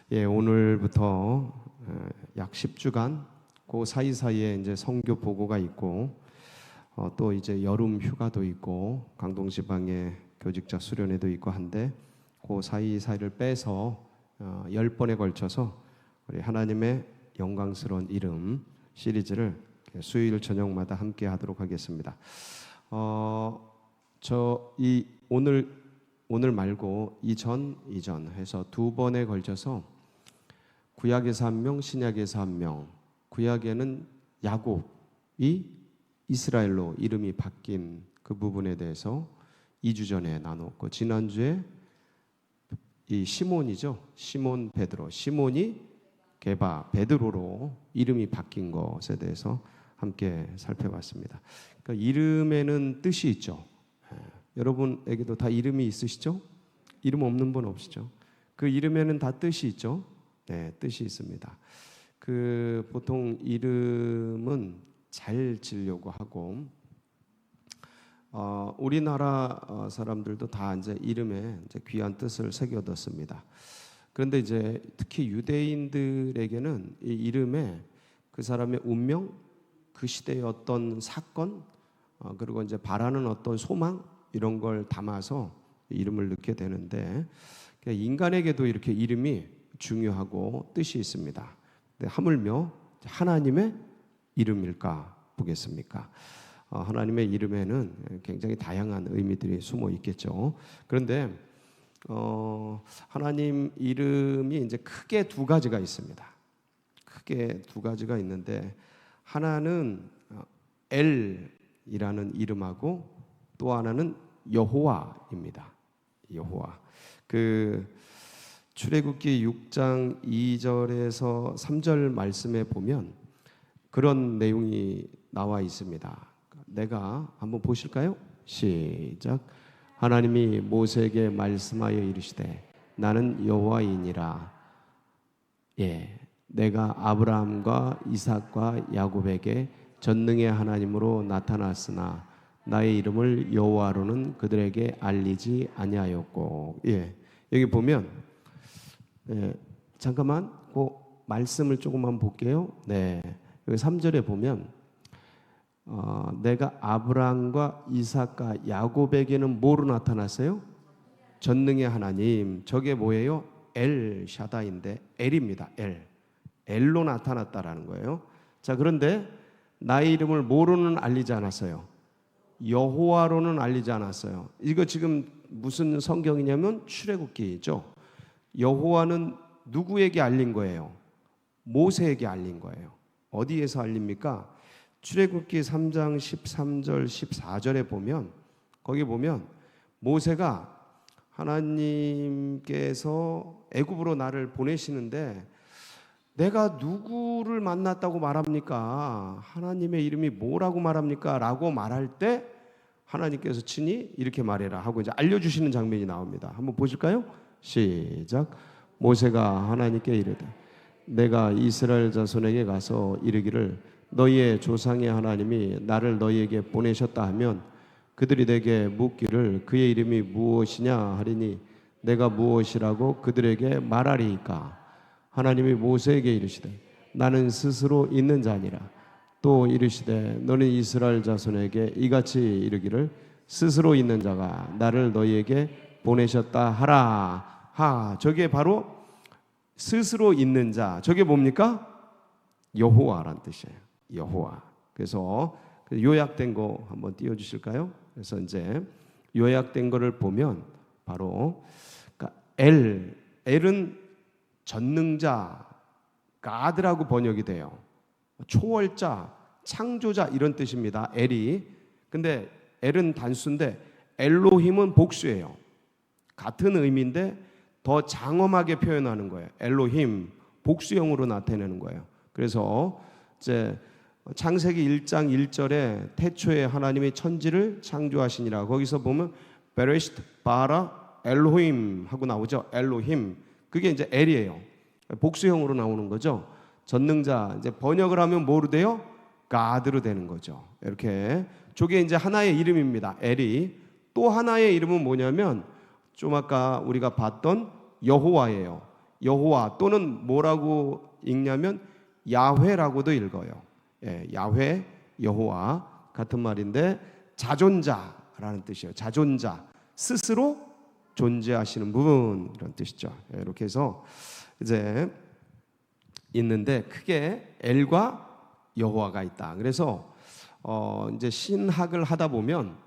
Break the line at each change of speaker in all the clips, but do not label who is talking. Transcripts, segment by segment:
오늘부터 약 10주간 그 사이사이에 이제 선교 보고가 있고 또 이제 여름 휴가도 있고 강동 지방에 교직자 수련회도 있고 한데 그 사이사이를 빼서 10번에 걸쳐서 우리 하나님의 영광스러운 이름 시리즈를 수요일 저녁마다 함께 하도록 하겠습니다. 오늘 말고 이전 해서 2번에 걸쳐서 구약에서 한 명, 신약에서 한 명. 구약에는 야곱이 이스라엘로 이름이 바뀐 그 부분에 대해서 2주 전에 나눴고, 지난주에 이 시몬이죠. 시몬 베드로. 시몬이 게바 베드로로 이름이 바뀐 것에 대해서 함께 살펴봤습니다. 그러니까 이름에는 뜻이 있죠. 여러분에게도 다 이름이 있으시죠? 이름 없는 분 없으시죠? 그 이름에는 다 뜻이 있죠. 네, 뜻이 있습니다. 보통 이름은 잘 지으려고 하고, 우리나라 사람들도 다 이제 이름에 이제 귀한 뜻을 새겨뒀습니다. 그런데 이제 특히 유대인들에게는 이 이름에 그 사람의 운명, 그 시대의 어떤 사건, 그리고 이제 바라는 어떤 소망 이런 걸 담아서 이름을 넣게 되는데, 인간에게도 이렇게 이름이 중요하고 뜻이 있습니다. 근데 하물며 하나님의 이름일까 보겠습니까? 하나님의 이름에는 굉장히 다양한 의미들이 숨어 있겠죠. 그런데 하나님 이름이 이제 크게 두 가지가 있습니다. 크게 두 가지가 있는데, 하나는 엘이라는 이름하고 또 하나는 여호와입니다. 여호와. 출애굽기 6장 2절에서 3절 말씀에 보면 그런 내용이 나와 있습니다. 내가 한번 보실까요? 시작. 하나님이 모세에게 말씀하여 이르시되 나는 여호와이니라. 내가 아브라함과 이삭과 야곱에게 전능의 하나님으로 나타났으나 나의 이름을 여호와로는 그들에게 알리지 아니하였고. 여기 보면 잠깐만 그 말씀을 조금만 볼게요. 여기 3절에 보면 내가 아브라함과 이삭과 야곱에게는 뭐로 나타났어요? 전능의 하나님. 저게 뭐예요? 엘 샤다인데 엘입니다. 엘로 나타났다라는 거예요. 자, 그런데 나의 이름을 뭐로는 알리지 않았어요? 여호와로는 알리지 않았어요. 이거 지금 무슨 성경이냐면 출애굽기죠. 여호와는 누구에게 알린 거예요? 모세에게 알린 거예요. 어디에서 알립니까? 출애굽기 3장 13절 14절에 보면, 거기 보면 모세가 하나님께서 애굽으로 나를 보내시는데 내가 누구를 만났다고 말합니까? 하나님의 이름이 뭐라고 말합니까? 라고 말할 때 하나님께서 친히 이렇게 말해라 하고 이제 알려주시는 장면이 나옵니다. 한번 보실까요? 시작. 모세가 하나님께 이르되 내가 이스라엘 자손에게 가서 이르기를 너희의 조상의 하나님이 나를 너희에게 보내셨다 하면 그들이 내게 묻기를 그의 이름이 무엇이냐 하리니 내가 무엇이라고 그들에게 말하리이까. 하나님이 모세에게 이르시되 나는 스스로 있는 자니라. 또 이르시되 너는 이스라엘 자손에게 이같이 이르기를 스스로 있는 자가 나를 너희에게 보내셨다 하라. 저게 바로 스스로 있는 자. 저게 뭡니까? 여호와란 뜻이에요. 여호와. 그래서 요약된 거 한번 띄워주실까요? 그래서 이제 요약된 거를 보면 바로 엘은 전능자, 가드라고 번역이 돼요. 초월자, 창조자 이런 뜻입니다. 엘이. 근데 엘은 단수인데 엘로힘은 복수예요. 같은 의미인데 더 장엄하게 표현하는 거예요. 엘로힘, 복수형으로 나타내는 거예요. 그래서 이제 창세기 1장 1절에 태초에 하나님이 천지를 창조하시니라. 거기서 보면 베레시트 바라 엘로힘 하고 나오죠. 엘로힘. 그게 이제 엘이에요. 복수형으로 나오는 거죠. 전능자. 이제 번역을 하면 뭐로 돼요? 가드로 되는 거죠. 이렇게. 저게 이제 하나의 이름입니다. 엘이. 또 하나의 이름은 뭐냐면 좀 아까 우리가 봤던 여호와예요. 여호와 또는 뭐라고 읽냐면 야훼라고도 읽어요. 예, 야훼, 여호와 같은 말인데 자존자라는 뜻이에요. 자존자, 스스로 존재하시는 분 이런 뜻이죠. 예, 이렇게 해서 이제 있는데 크게 엘과 여호와가 있다. 그래서 이제 신학을 하다 보면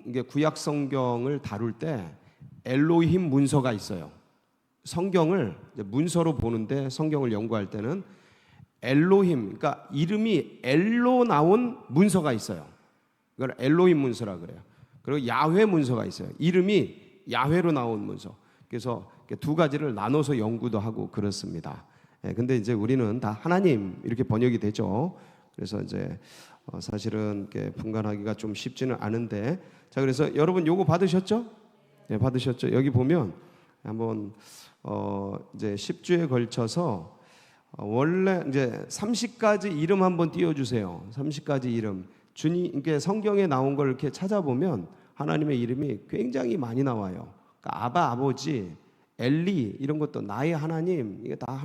이게 구약 성경을 다룰 때 엘로힘 문서가 있어요. 성경을 이제 문서로 보는데 성경을 연구할 때는 엘로힘, 그러니까 이름이 엘로 나온 문서가 있어요. 그걸 엘로힘 문서라 그래요. 그리고 야훼 문서가 있어요. 이름이 야훼로 나온 문서. 그래서 두 가지를 나눠서 연구도 하고 그렇습니다. 근데 이제 우리는 다 하나님 이렇게 번역이 되죠. 그래서 이제 사실은 분간하기가 좀 쉽지는 않은데, 자 그래서 여러분 요거 받으셨죠? 네, 받으셨죠? 여기 보면 한번 이제 10주에 걸쳐서 원래 이제 30가지 이름 한번 띄워주세요. 30가지 이름. 주님께 성경에 나온 걸 이렇게 찾아보면 하나님의 이름이 굉장히 많이 나와요. 그러니까 아바, 아버지, 엘리 이런 것도 나의 하나님, 이게 다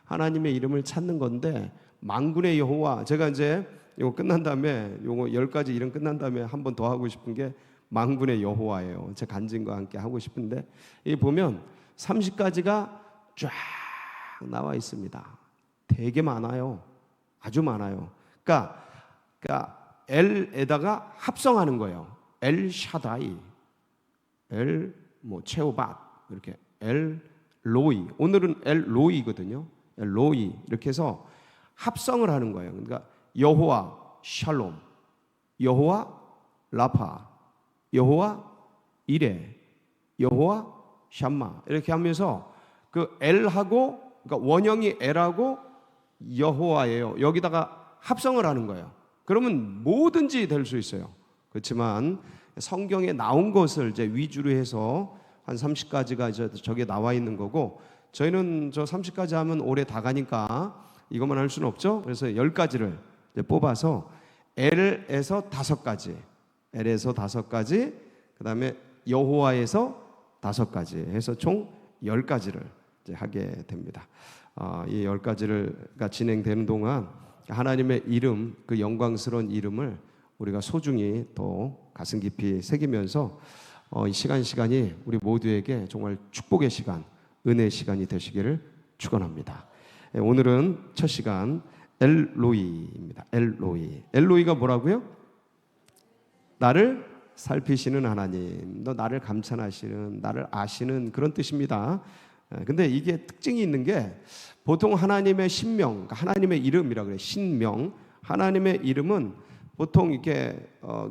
하나님의 이름을 찾는 건데, 만군의 여호와, 제가 이제 이거 끝난 다음에 요거 10가지 이름 끝난 다음에 한 번 더 하고 싶은 게 만군의 여호와예요. 제 간증과 함께 하고 싶은데 이 보면 30가지가 쫙 나와 있습니다. 되게 많아요. 아주 많아요. 그러니까 엘에다가 합성하는 거예요. 엘 샤다이, 엘 체오밭 이렇게 엘 로이. 오늘은 엘 로이거든요. 엘 로이 이렇게 해서 합성을 하는 거예요. 그러니까 여호와 샬롬, 여호와 라파, 여호와 이레, 여호와 샴마 이렇게 하면서 그 엘하고, 그러니까 원형이 엘하고 여호와예요. 여기다가 합성을 하는 거예요. 그러면 뭐든지 될 수 있어요. 그렇지만 성경에 나온 것을 이제 위주로 해서 한 30가지가 이제 저게 나와 있는 거고, 저희는 저 30가지 하면 오래 다 가니까 이것만 할 수는 없죠. 그래서 10가지를 뽑아서 엘에서 5가지, 엘에서 5가지, 그 다음에 여호와에서 5가지 해서 총 10가지를 이제 하게 됩니다. 이 10가지가 진행되는 동안 하나님의 이름, 그 영광스러운 이름을 우리가 소중히 또 가슴 깊이 새기면서 이 시간이 우리 모두에게 정말 축복의 시간, 은혜의 시간이 되시기를 축원합니다. 오늘은 첫 시간 엘로이입니다. 엘로이가 뭐라고요? 나를 살피시는 하나님, 너 나를 감찰하시는, 나를 아시는 그런 뜻입니다. 근데 이게 특징이 있는 게 보통 하나님의 신명, 하나님의 이름이라 그래요. 신명, 하나님의 이름은 보통 이렇게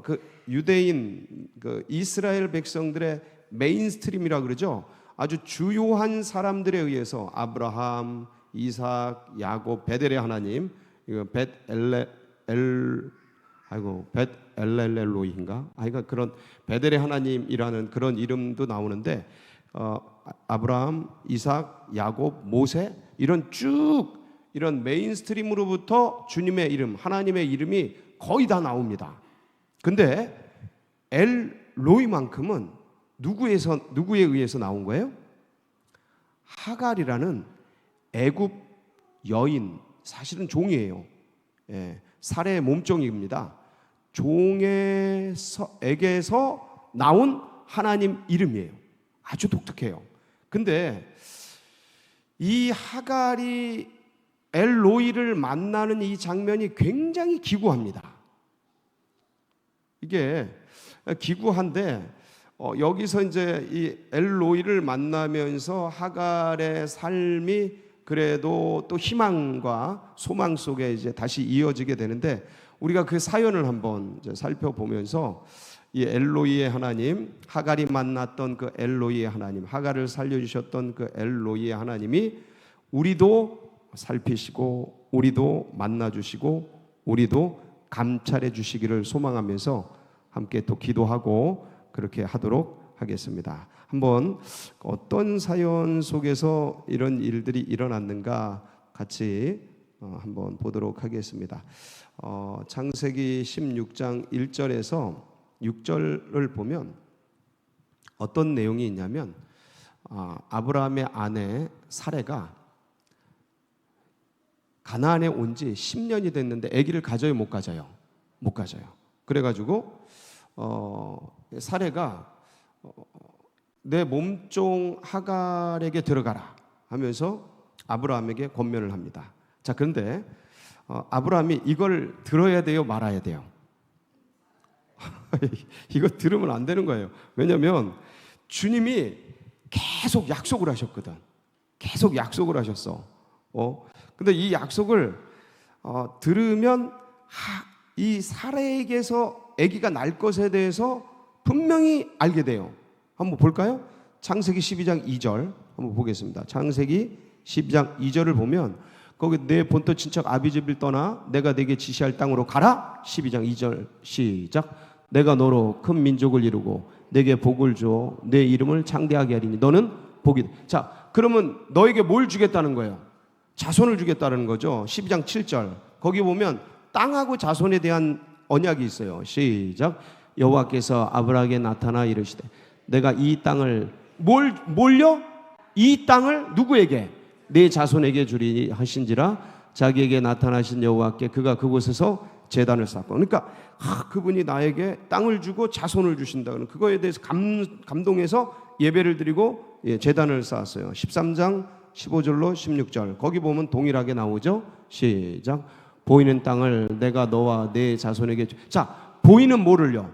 그 유대인, 그 이스라엘 백성들의 메인스트림이라 그러죠. 아주 주요한 사람들에 의해서 아브라함, 이삭, 야곱, 베델의 하나님, 이거 벳엘렐로이인가? 그러니까 그런 베델의 하나님이라는 그런 이름도 나오는데, 아브라함, 이삭, 야곱, 모세 이런 쭉 이런 메인스트림으로부터 주님의 이름, 하나님의 이름이 거의 다 나옵니다. 근데 엘로이만큼은 누구에 의해서 나온 거예요? 하갈이라는 애굽 여인, 사실은 종이에요. 살해의 몸종입니다. 종에게서 나온 하나님 이름이에요. 아주 독특해요. 근데 이 하갈이 엘로이를 만나는 이 장면이 굉장히 기구합니다. 이게 기구한데 여기서 이제 이 엘로이를 만나면서 하갈의 삶이 그래도 또 희망과 소망 속에 이제 다시 이어지게 되는데, 우리가 그 사연을 한번 이제 살펴보면서 이 엘로이의 하나님, 하갈이 만났던 그 엘로이의 하나님, 하갈을 살려주셨던 그 엘로이의 하나님이 우리도 살피시고 우리도 만나주시고 우리도 감찰해 주시기를 소망하면서 함께 또 기도하고 그렇게 하도록 하겠습니다. 한번 어떤 사연 속에서 이런 일들이 일어났는가 같이 한번 보도록 하겠습니다. 창세기 16장 1절에서 6절을 보면 어떤 내용이 있냐면, 아브라함의 아내 사레가 가나안에 온 지 10년이 됐는데 아기를 가져요, 못 가져요? 못 가져요. 그래가지고 사레가 내 몸종 하갈에게 들어가라 하면서 아브라함에게 권면을 합니다. 자, 그런데 아브라함이 이걸 들어야 돼요, 말아야 돼요? 이거 들으면 안 되는 거예요. 왜냐하면 주님이 계속 약속을 하셨거든. 계속 약속을 하셨어. 근데 이 약속을 들으면 이 사라에게서 아기가 날 것에 대해서 분명히 알게 돼요. 한번 볼까요? 창세기 12장 2절 한번 보겠습니다. 창세기 12장 2절을 보면 거기 내 본토 친척 아비집을 떠나 내가 내게 지시할 땅으로 가라. 12장 2절 시작. 내가 너로 큰 민족을 이루고 내게 복을 주어 내 이름을 창대하게 하리니 너는 복이. 자, 그러면 너에게 뭘 주겠다는 거예요? 자손을 주겠다는 거죠. 12장 7절 거기 보면 땅하고 자손에 대한 언약이 있어요. 시작. 여호와께서 아브라함에게 나타나 이르시되 내가 이 땅을 뭘요? 이 땅을 누구에게? 내 자손에게 주리 하신지라. 자기에게 나타나신 여호와께 그가 그곳에서 제단을 쌓고. 그러니까 그분이 나에게 땅을 주고 자손을 주신다는 그거에 대해서 감동해서 예배를 드리고 제단을 쌓았어요. 13장 15절로 16절 거기 보면 동일하게 나오죠. 시작. 보이는 땅을 내가 너와 내 자손에게 자, 보이는 뭐를요?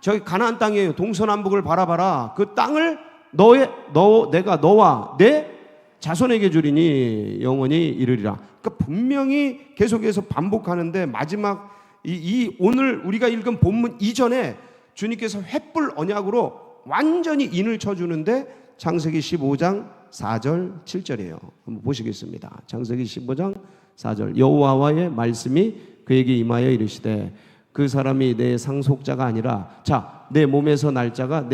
저기 가나안 땅이에요. 동서남북을 바라봐라. 그 땅을 내가 너와 내 자손에게 주리니 영원히 이르리라. 그러니까 분명히 계속해서 반복하는데 마지막 오늘 우리가 읽은 본문 이전에 주님께서 횃불 언약으로 완전히 인을 쳐주는데 창세기 15장 4절 7절이에요. 한번 보시겠습니다. 창세기 15장 4절 여호와의 말씀이 그에게 임하여 이르시되 그 사람이 내 상속자가 아니라 자, 내 몸에서 날 자가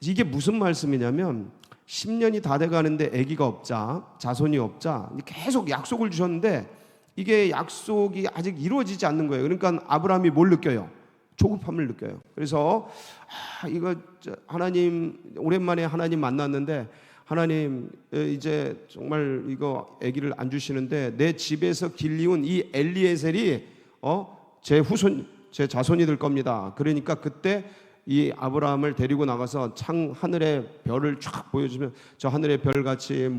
이게 무슨 말씀이냐면 10년이 다 돼가는데 아기가 없자 자손이 없자 계속 약속을 주셨는데 이게 약속이 아직 이루어지지 않는 거예요. 그러니까 아브라함이 뭘 느껴요? 조급함을 느껴요. 그래서 이거 하나님 오랜만에 하나님 만났는데 하나님 이제 정말 이거 아기를 안 주시는데 내 집에서 길리운 이 엘리에셀이 제 후손 제 자손이 될 겁니다. 그러니까 그때 이 아브라함을 데리고 나가서 하늘의 별을 쫙 보여주면 저 하늘의 별같이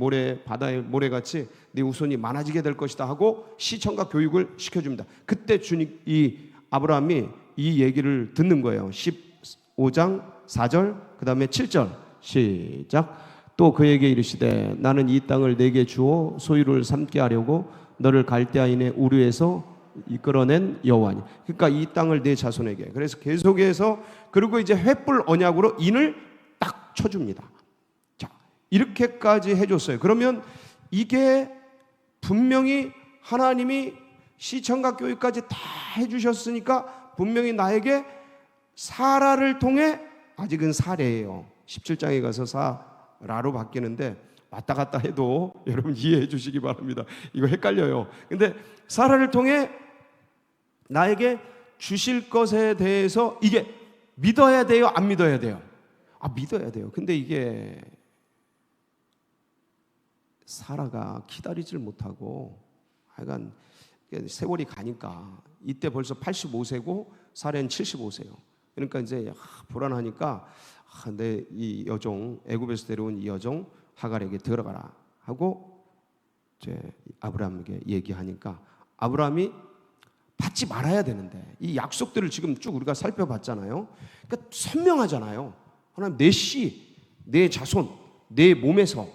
바다의 모래같이 네 후손이 많아지게 될 것이다 하고 시청과 교육을 시켜줍니다. 그때 이 아브라함이 이 얘기를 듣는 거예요. 15장 4절 그 다음에 7절 시작. 또 그에게 이르시되 나는 이 땅을 내게 주어 소유를 삼게 하려고 너를 갈대아인의 우르에서 이끌어낸 여호와니. 그러니까 이 땅을 내 자손에게. 그래서 계속해서 그리고 이제 횃불 언약으로 인을 딱 쳐줍니다. 자, 이렇게까지 해줬어요. 그러면 이게 분명히 하나님이 시청각 교육까지 다 해주셨으니까 분명히 나에게 사라를 통해 아직은 사례예요. 17장에 가서 사라로 바뀌는데 왔다 갔다 해도 여러분 이해해 주시기 바랍니다. 이거 헷갈려요. 근데 사라를 통해 나에게 주실 것에 대해서 이게 믿어야 돼요? 안 믿어야 돼요? 믿어야 돼요. 근데 이게 사라가 기다리질 못하고 하여간 세월이 가니까 이때 벌써 85세고 사라는 75세요. 그러니까 이제 불안하니까 내 이 여종 애굽에서 데려온 이 여종 하갈에게 들어가라 하고 이제 아브라함에게 얘기하니까 아브라함이 받지 말아야 되는데 이 약속들을 지금 쭉 우리가 살펴봤잖아요. 그러니까 선명하잖아요. 하나님 내 씨, 내 자손, 내 몸에서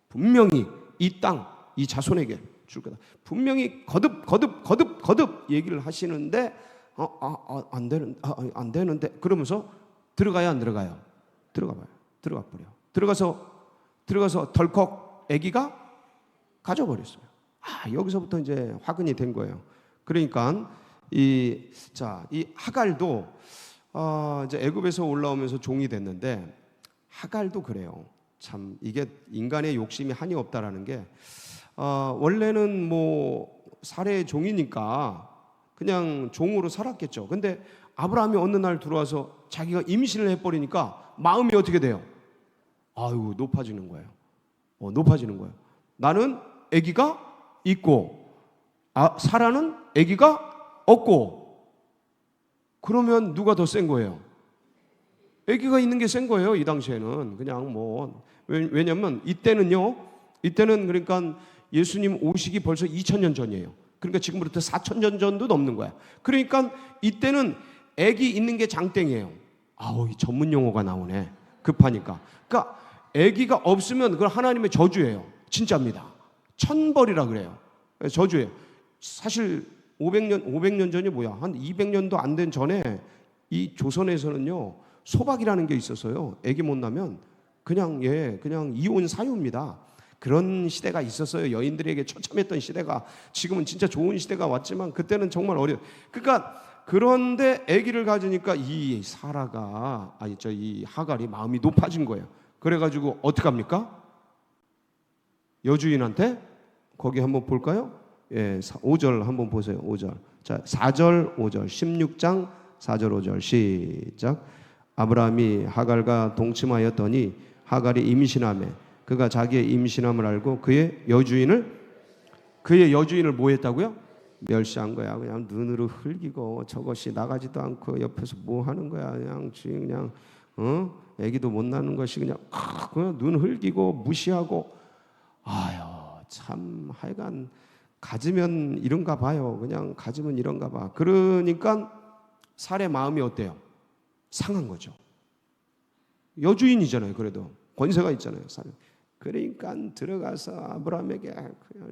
분명히 이 땅, 이 자손에게 줄 거다. 분명히 거듭 얘기를 하시는데 안 되는데 그러면서 들어가야 안 들어가요? 들어가 버려. 들어가서 덜컥 아기가 가져버렸어요. 여기서부터 이제 화근이 된 거예요. 그러니까 이 하갈도 이제 애굽에서 올라오면서 종이 됐는데 하갈도 그래요. 참 이게 인간의 욕심이 한이 없다라는 게 원래는 뭐 사례의 종이니까 그냥 종으로 살았겠죠. 근데 아브라함이 어느 날 들어와서 자기가 임신을 해버리니까 마음이 어떻게 돼요? 아유, 높아지는 거예요. 높아지는 거예요. 나는 아기가 있고 사라는 아기가 없고. 그러면 누가 더 센 거예요? 아기가 있는 게 센 거예요. 이 당시에는 그냥 뭐, 왜냐면 이때는 그러니까 예수님 오시기 벌써 2000년 전이에요. 그러니까 지금부터 4000년 전도 넘는 거야. 그러니까 이때는 아기 있는 게 장땡이에요. 아우, 이 전문 용어가 나오네. 급하니까. 그러니까 아기가 없으면 그건 하나님의 저주예요. 진짜입니다. 천벌이라 그래요. 저주예요. 사실 500년 전이 뭐야? 한 200년도 안 된 전에 이 조선에서는요, 소박이라는 게 있었어요. 아기 못 낳으면 그냥 이혼 사유입니다. 그런 시대가 있었어요. 여인들에게 처참했던 시대가. 지금은 진짜 좋은 시대가 왔지만 그때는 정말 그러니까 그런데 아기를 가지니까 이 사라가 이 하갈이 마음이 높아진 거예요. 그래가지고 어떡합니까? 여주인한테 거기 한번 볼까요? 5절 한번 보세요. 5절. 자, 4절, 5절. 16장 4절, 5절. 시작. 아브라함이 하갈과 동침하였더니 하갈이 임신하매 그가 자기의 임신함을 알고 그의 여주인을 뭐 했다고요? 멸시한 거야. 그냥 눈으로 흘기고 저것이 나가지도 않고 옆에서 뭐 하는 거야. 그냥 애기도 못 낳는 것이 그냥 눈 흘기고 무시하고. 아유, 참 하여간 가지면 이런가 봐요. 그냥 가지면 이런가 봐. 그러니까 살의 마음이 어때요? 상한 거죠. 여주인이잖아요. 그래도 권세가 있잖아요. 그러니까 들어가서 아브라함에게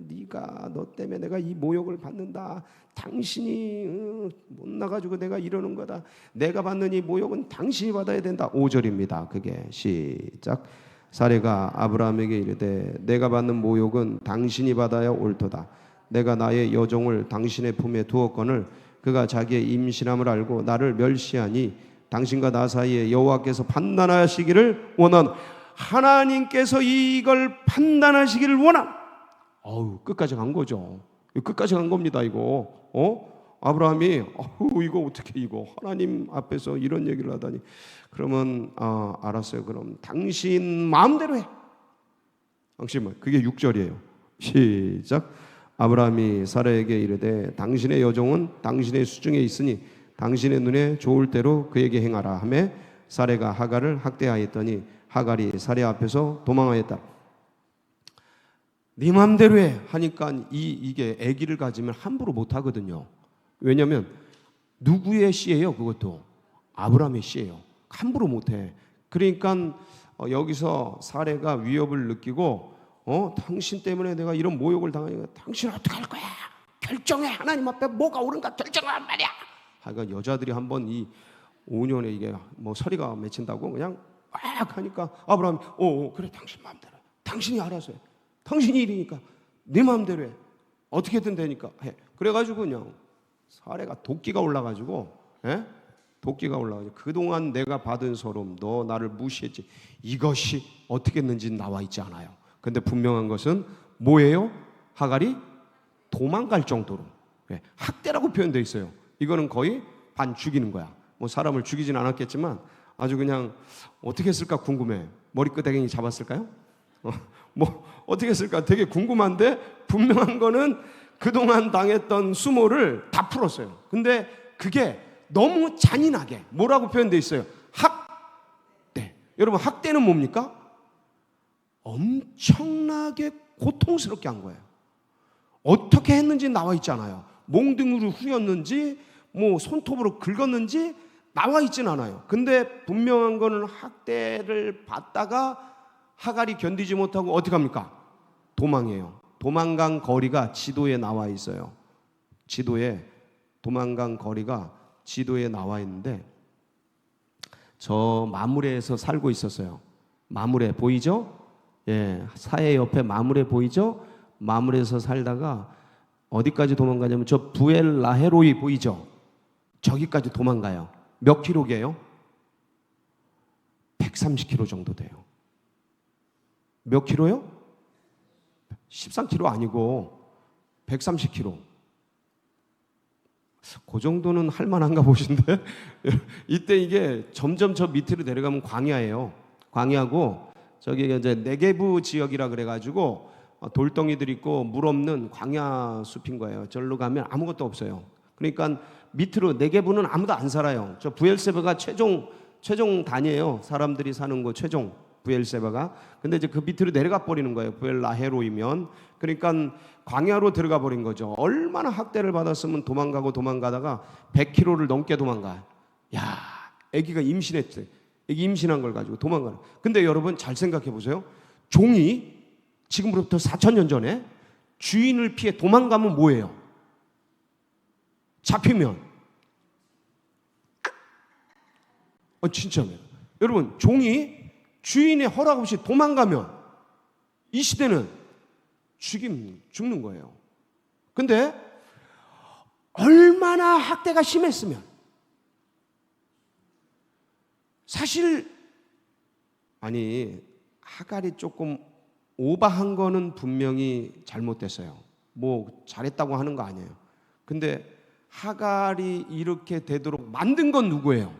네가 너 때문에 내가 이 모욕을 받는다. 당신이 못 나가지고 내가 이러는 거다. 내가 받는 이 모욕은 당신이 받아야 된다. 5절입니다. 그게 시작. 사레가 아브라함에게 이르되 내가 받는 모욕은 당신이 받아야 옳도다. 내가 나의 여종을 당신의 품에 두었거늘 그가 자기의 임신함을 알고 나를 멸시하니 당신과 나 사이에 여호와께서 판단하시기를 원한. 하나님께서 이걸 판단하시기를 원한. 끝까지 간 거죠. 끝까지 간 겁니다. 이거 아브라함이 이거 어떻게 이거 하나님 앞에서 이런 얘기를 하다니. 그러면 알았어요. 그럼 당신 마음대로 해. 당신 그게 6절이에요. 시작. 아브라함이 사라에게 이르되 당신의 여종은 당신의 수중에 있으니 당신의 눈에 좋을 대로 그에게 행하라 하매 사레가 하갈을 학대하였더니 하갈이 사레 앞에서 도망하였다. 네 마음대로 해 하니까 이게 아기를 가지면 함부로 못 하거든요. 왜냐하면 누구의 씨예요? 그것도 아브라함의 씨예요. 함부로 못 해. 그러니까 여기서 사레가 위협을 느끼고 당신 때문에 내가 이런 모욕을 당하니까 당신은 어떻게 할 거야? 결정해. 하나님 앞에 뭐가 옳은가 결정하란 말이야. 하여간 여자들이 한번 이 5년에 이게 뭐 서리가 맺힌다고 그냥 막 하니까 아브라함이 그래 당신 마음대로 해. 당신이 알아서 해. 당신이 일이니까 네 마음대로 해. 어떻게든 되니까 해. 그래가지고 그냥 사례가 도끼가 올라가지고 그동안 내가 받은 소름, 너 나를 무시했지, 이것이 어떻게 했는지 나와 있지 않아요. 근데 분명한 것은 뭐예요? 하갈이 도망갈 정도로 학대라고 표현되어 있어요. 이거는 거의 반 죽이는 거야. 뭐 사람을 죽이진 않았겠지만 아주 그냥 어떻게 했을까 궁금해. 머리끄댕이 잡았을까요? 뭐 어떻게 했을까 되게 궁금한데 분명한 거는 그동안 당했던 수모를 다 풀었어요. 근데 그게 너무 잔인하게 뭐라고 표현되어 있어요? 학대. 여러분 학대는 뭡니까? 엄청나게 고통스럽게 한 거예요. 어떻게 했는지 나와 있잖아요. 몽둥이로 후렸는지 뭐 손톱으로 긁었는지 나와 있진 않아요. 근데 분명한 거는 학대를 받다가 하갈이 견디지 못하고 어떻게 합니까? 도망해요. 도망간 거리가 지도에 나와 있어요. 도망간 거리가 지도에 나와 있는데 저 마므레에서 살고 있었어요. 마므레 보이죠? 사해 옆에 마므레 보이죠? 마므레에서 살다가 어디까지 도망가냐면 저 부엘 라헤로이 보이죠? 저기까지 도망가요. 몇 킬로게요? 130km 정도 돼요. 몇 킬로요? 13km 아니고 130km. 그 정도는 할만한가 보신데 이때 이게 점점 저 밑으로 내려가면 광야예요. 광야고 저기 이제 네게부 지역이라 그래가지고 돌덩이들 있고 물 없는 광야 숲인 거예요. 절로 가면 아무것도 없어요. 그러니까 밑으로 네게부는 아무도 안 살아요. 저 브엘세바가 최종 단이에요. 사람들이 사는 곳 최종 브엘세바가. 근데 이제 그 밑으로 내려가 버리는 거예요. 브엘라헤로이면. 그러니까 광야로 들어가 버린 거죠. 얼마나 학대를 받았으면 도망가다가 100km를 넘게 도망가. 야, 아기가 임신했대. 아기 임신한 걸 가지고 도망가는. 근데 여러분 잘 생각해 보세요. 종이 지금부터 4,000년 전에 주인을 피해 도망가면 뭐예요? 잡히면. 진짜입니다. 여러분, 종이 주인의 허락 없이 도망가면 이 시대는 죽는 거예요. 근데 얼마나 학대가 심했으면, 사실 하갈이 조금 오바한 거는 분명히 잘못됐어요. 뭐 잘했다고 하는 거 아니에요. 근데 하갈이 이렇게 되도록 만든 건 누구예요?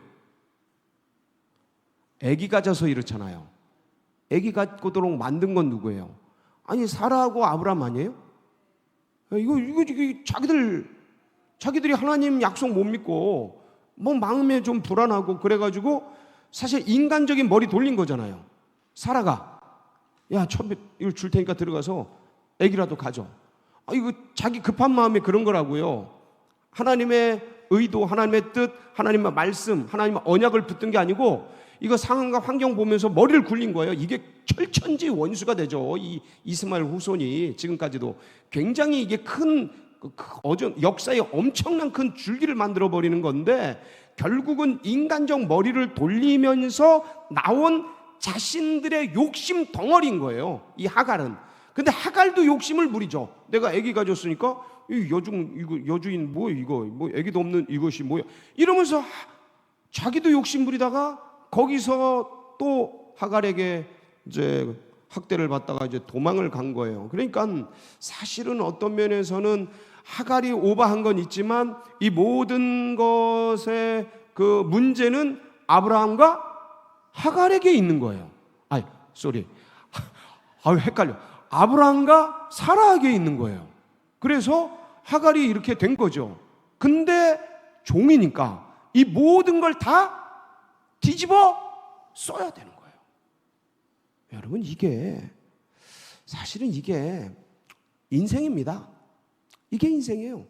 아기 가져서 이렇잖아요. 아기 갖고도록 만든 건 누구예요? 사라하고 아브람 아니에요? 이거 자기들이 하나님 약속 못 믿고 뭐 마음에 좀 불안하고 그래가지고 사실 인간적인 머리 돌린 거잖아요. 사라가 야, 이거 줄 테니까 들어가서 아기라도 가져. 이거 자기 급한 마음에 그런 거라고요. 하나님의 의도, 하나님의 뜻, 하나님의 말씀, 하나님의 언약을 붙든 게 아니고 이거 상황과 환경 보면서 머리를 굴린 거예요. 이게 철천지 원수가 되죠. 이 이스마엘 후손이 지금까지도 굉장히 이게 큰 역사에 엄청난 큰 줄기를 만들어 버리는 건데, 결국은 인간적 머리를 돌리면서 나온 자신들의 욕심 덩어리인 거예요, 이 하갈은. 근데 하갈도 욕심을 부리죠. 내가 아기 가졌으니까 이 여주인 뭐 아기도 없는 이것이 뭐야 이러면서 자기도 욕심 부리다가 거기서 또 하갈에게 이제 학대를 받다가 이제 도망을 간 거예요. 그러니까 사실은 어떤 면에서는 하갈이 오버한 건 있지만 이 모든 것의 그 문제는 아브라함과 하갈에게 있는 거예요. 헷갈려. 아브라함과 사라에게 있는 거예요. 그래서 하갈이 이렇게 된 거죠. 근데 종이니까 이 모든 걸 다 뒤집어 써야 되는 거예요. 여러분, 사실은 이게 인생입니다. 이게 인생이에요.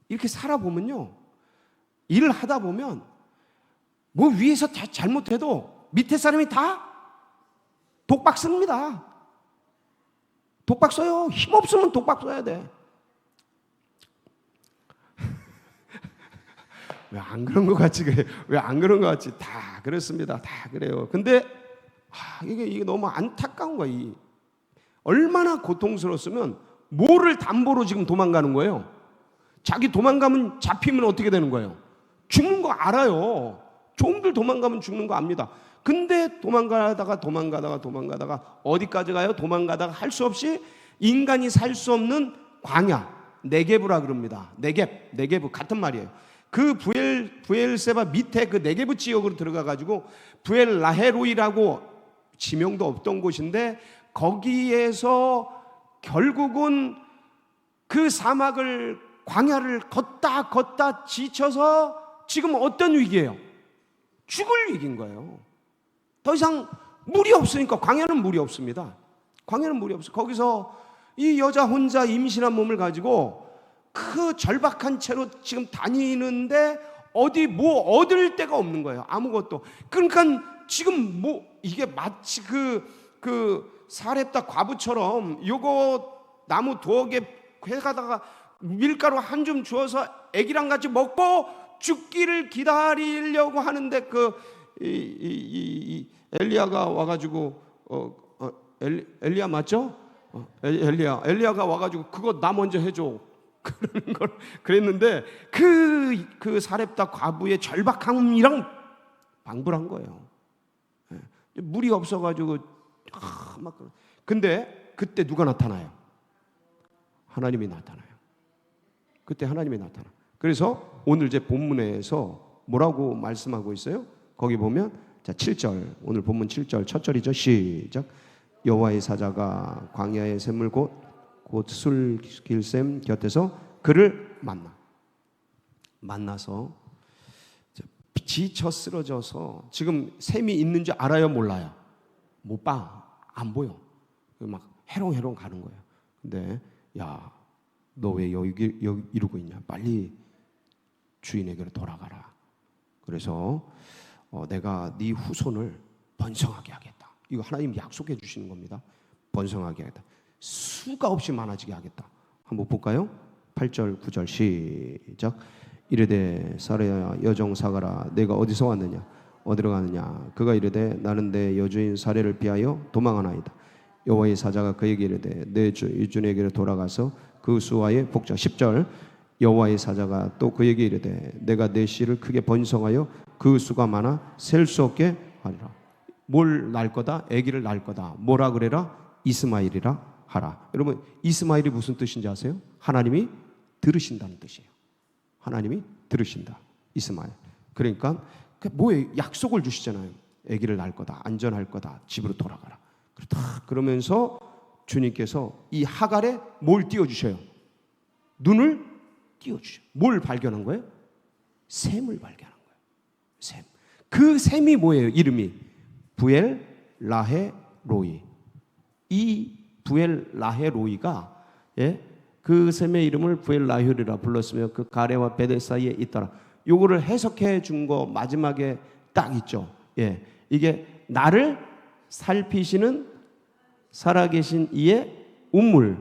이렇게 살아보면요, 일을 하다 보면 뭐 위에서 다 잘못해도 밑에 사람이 다 독박 씁니다. 독박 써요. 힘없으면 독박 써야 돼. 왜 안 그런 것 같지? 왜 안 그런 것 같지? 다 그렇습니다. 다 그래요. 근데 이게 너무 안타까운 거예요. 얼마나 고통스러웠으면 뭐를 담보로 지금 도망가는 거예요? 자기 도망가면 잡히면 어떻게 되는 거예요? 죽는 거 알아요. 종들 도망가면 죽는 거 압니다. 근데 도망가다가 어디까지 가요? 도망가다가 할 수 없이 인간이 살 수 없는 광야, 네게부라 그럽니다. 네게부 같은 말이에요. 그 브엘세바 밑에 그 네게부 지역으로 들어가가지고 브엘라헤로이라고 지명도 없던 곳인데, 거기에서 결국은 그 사막을, 광야를 걷다 지쳐서 지금 어떤 위기예요? 죽을 위기인 거예요. 더 이상 물이 없으니까. 광야는 물이 없습니다. 광야는 물이 없어. 거기서 이 여자 혼자 임신한 몸을 가지고 그 절박한 채로 지금 다니는데 뭐 얻을 데가 없는 거예요. 아무것도. 그러니까 지금 이게 마치 그 사렙다 과부처럼 요거 나무 두어 개 해가다가 밀가루 한 줌 주어서 애기랑 같이 먹고 죽기를 기다리려고 하는데 엘리야가 와가지고 엘리야 맞죠? 엘리야가 와가지고 그거 나 먼저 해줘 그러는 걸 그랬는데 그 사렙다 과부의 절박함이랑 방불한 거예요. 물이 없어가지고 근데 그때 누가 나타나요? 하나님이 나타나요. 그때 하나님이 나타나. 그래서 오늘 제 본문에서 뭐라고 말씀하고 있어요? 거기 보면 자, 7절. 오늘 본문 7절 첫 절이죠. 시작. 여호와의 사자가 광야의 샘물 곧 술길샘 곁에서 그를 만나서 지쳐 쓰러져서 지금 샘이 있는 줄 알아요, 몰라요? 못 봐. 안 보여. 막 해롱해롱 가는 거예요. 근데 야, 너 왜 여기 이러고 있냐? 빨리 주인에게로 돌아가라. 그래서 내가 네 후손을 번성하게 하겠다. 이거 하나님 약속해 주시는 겁니다. 번성하게 하겠다. 수가 없이 많아지게 하겠다. 한번 볼까요? 8절 9절 시작. 이르되 사라야 여종 사가라 내가 어디서 왔느냐 어디로 가느냐. 그가 이르되 나는 내 여주인 사례를 피하여 도망하나이다. 여호와의 사자가 그에게 이르되 내 주 이준에게로 돌아가서 그 수와의 복장. 10절. 여호와의 사자가 또 그에게 이르되 내가 내 씨를 크게 번성하여 그 수가 많아 셀 수 없게 하리라. 뭘 낳을 거다? 아기를 낳을 거다. 뭐라 그래라? 이스마엘이라 하라. 여러분, 이스마엘이 무슨 뜻인지 아세요? 하나님이 들으신다는 뜻이에요. 하나님이 들으신다. 이스마엘. 그러니까 뭐에 약속을 주시잖아요. 아기를 낳을 거다. 안전할 거다. 집으로 돌아가라. 그러면서 주님께서 이 하갈에 뭘 띄워주셔요? 눈을 띄워주셔요. 뭘 발견한 거예요? 샘을 발견한 거예요. 샘. 그 샘이 뭐예요? 이름이 부엘 라헤 로이. 이 부엘 라헤 로이가 그 샘의 이름을 부엘 라헤리라 불렀으며 그 가레와 베델 사이에 있더라. 요거를 해석해 준 거 마지막에 딱 있죠. 이게 나를 살피시는 살아계신 이의 운물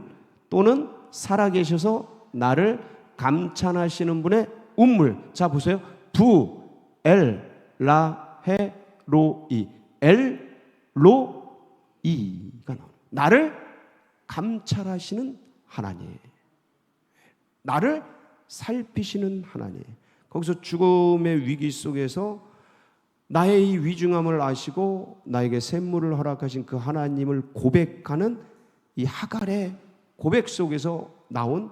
또는 살아계셔서 나를 감찬하시는 분의 운물. 자 보세요. 부엘 라헤 로이. 엘로이가 나와요. 나를 감찰하시는 하나님, 나를 살피시는 하나님. 거기서 죽음의 위기 속에서 나의 이 위중함을 아시고 나에게 샘물을 허락하신 그 하나님을 고백하는 이 하갈의 고백 속에서 나온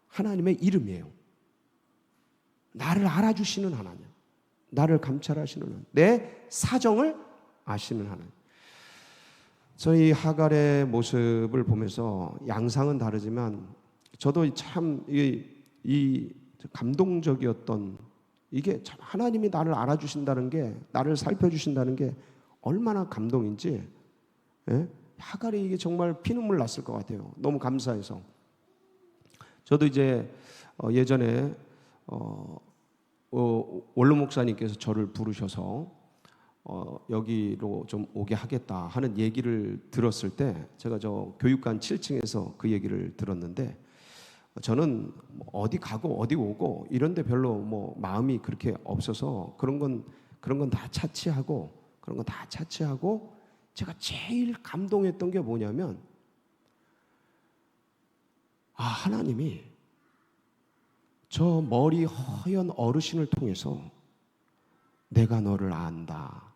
하나님의 이름이에요. 나를 알아주시는 하나님, 나를 감찰하시는 하나님, 내 사정을 아시는 하나님. 저희 하갈의 모습을 보면서 양상은 다르지만 저도 참 이 감동적이었던, 이게 참 하나님이 나를 알아주신다는 게, 나를 살펴주신다는 게 얼마나 감동인지. 하갈이 이게 정말 피눈물 났을 것 같아요. 너무 감사해서. 저도 이제 예전에 원로 목사님께서 저를 부르셔서 여기로 좀 오게 하겠다 하는 얘기를 들었을 때 제가 저 교육관 7층에서 그 얘기를 들었는데, 저는 어디 가고 어디 오고 이런데 별로 뭐 마음이 그렇게 없어서 그런 건 다 차치하고 제가 제일 감동했던 게 뭐냐면, 하나님이 저 머리 허연 어르신을 통해서 내가 너를 안다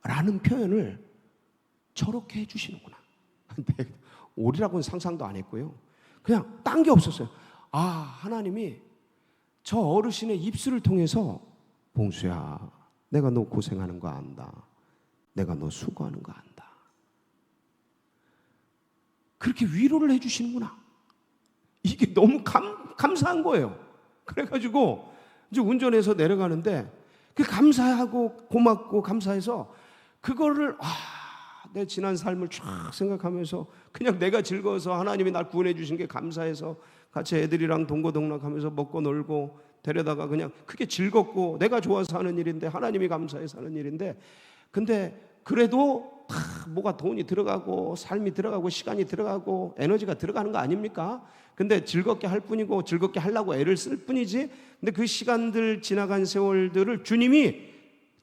라는 표현을 저렇게 해주시는구나. 오리라고는 상상도 안 했고요. 그냥 딴 게 없었어요. 하나님이 저 어르신의 입술을 통해서 봉수야, 내가 너 고생하는 거 안다. 내가 너 수고하는 거 안다. 그렇게 위로를 해주시는구나. 이게 너무 감사한 거예요. 그래가지고 이제 운전해서 내려가는데 그 감사하고 고맙고 감사해서 그거를 내 지난 삶을 쫙 생각하면서 그냥 내가 즐거워서 하나님이 날 구원해 주신 게 감사해서 같이 애들이랑 동고동락하면서 먹고 놀고 데려다가 그냥 그게 즐겁고 내가 좋아서 하는 일인데, 하나님이 감사해서 하는 일인데, 근데 그래도 다 뭐가 돈이 들어가고 삶이 들어가고 시간이 들어가고 에너지가 들어가는 거 아닙니까? 근데 즐겁게 할 뿐이고 즐겁게 하려고 애를 쓸 뿐이지. 근데 그 시간들, 지나간 세월들을 주님이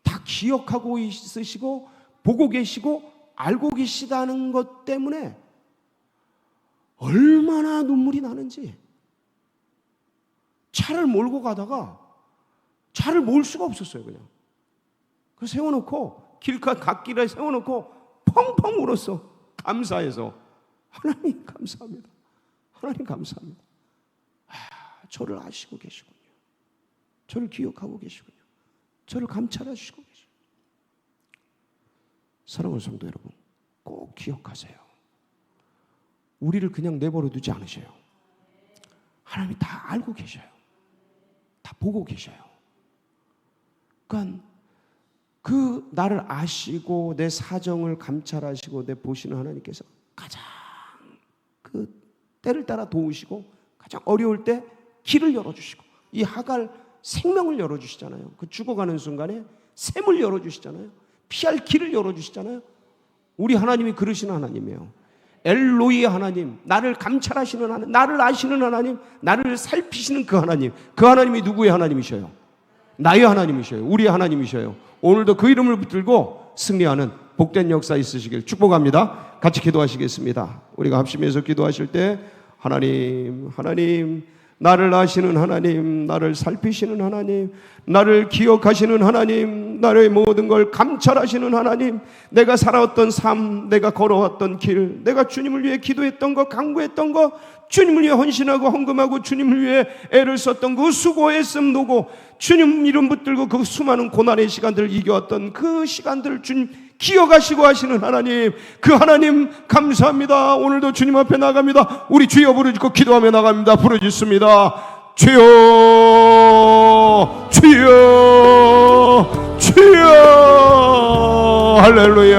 다 기억하고 있으시고 보고 계시고 알고 계시다는 것 때문에 얼마나 눈물이 나는지. 차를 몰고 가다가 차를 몰 수가 없었어요. 그냥 그 세워놓고 갓길에 세워놓고 펑펑 울었어. 감사해서. 하나님 감사합니다. 하나님 감사합니다. 저를 아시고 계시군요. 저를 기억하고 계시군요. 저를 감찰하시고 계시군요. 사랑하는 성도 여러분, 꼭 기억하세요. 우리를 그냥 내버려 두지 않으셔요. 하나님이 다 알고 계셔요. 다 보고 계셔요. 그러니까 그 나를 아시고 내 사정을 감찰하시고 내 보시는 하나님께서 가장 그 때를 따라 도우시고 가장 어려울 때 길을 열어주시고, 이 하갈 생명을 열어주시잖아요. 그 죽어가는 순간에 샘을 열어주시잖아요. 피할 길을 열어주시잖아요. 우리 하나님이 그러시는 하나님이에요. 엘로이 하나님, 나를 감찰하시는 하나님, 나를 아시는 하나님, 나를 살피시는 그 하나님, 그 하나님이 누구의 하나님이셔요? 나의 하나님이셔요. 우리의 하나님이셔요. 오늘도 그 이름을 붙들고 승리하는 복된 역사 있으시길 축복합니다. 같이 기도하시겠습니다. 우리가 합심해서 기도하실 때 하나님, 하나님, 나를 아시는 하나님, 나를 살피시는 하나님, 나를 기억하시는 하나님, 나의 모든 걸 감찰하시는 하나님, 내가 살아왔던 삶, 내가 걸어왔던 길, 내가 주님을 위해 기도했던 거, 간구했던 거, 주님을 위해 헌신하고 헌금하고 주님을 위해 애를 썼던 그 수고했음 노고, 주님 이름 붙들고 그 수많은 고난의 시간들을 이겨왔던 그 시간들을 주님 기억하시고 하시는 하나님, 그 하나님 감사합니다. 오늘도 주님 앞에 나갑니다. 우리 주여 부르짖고 기도하며 나갑니다. 부르짖습니다. 주여, 주여, 주여. 할렐루야.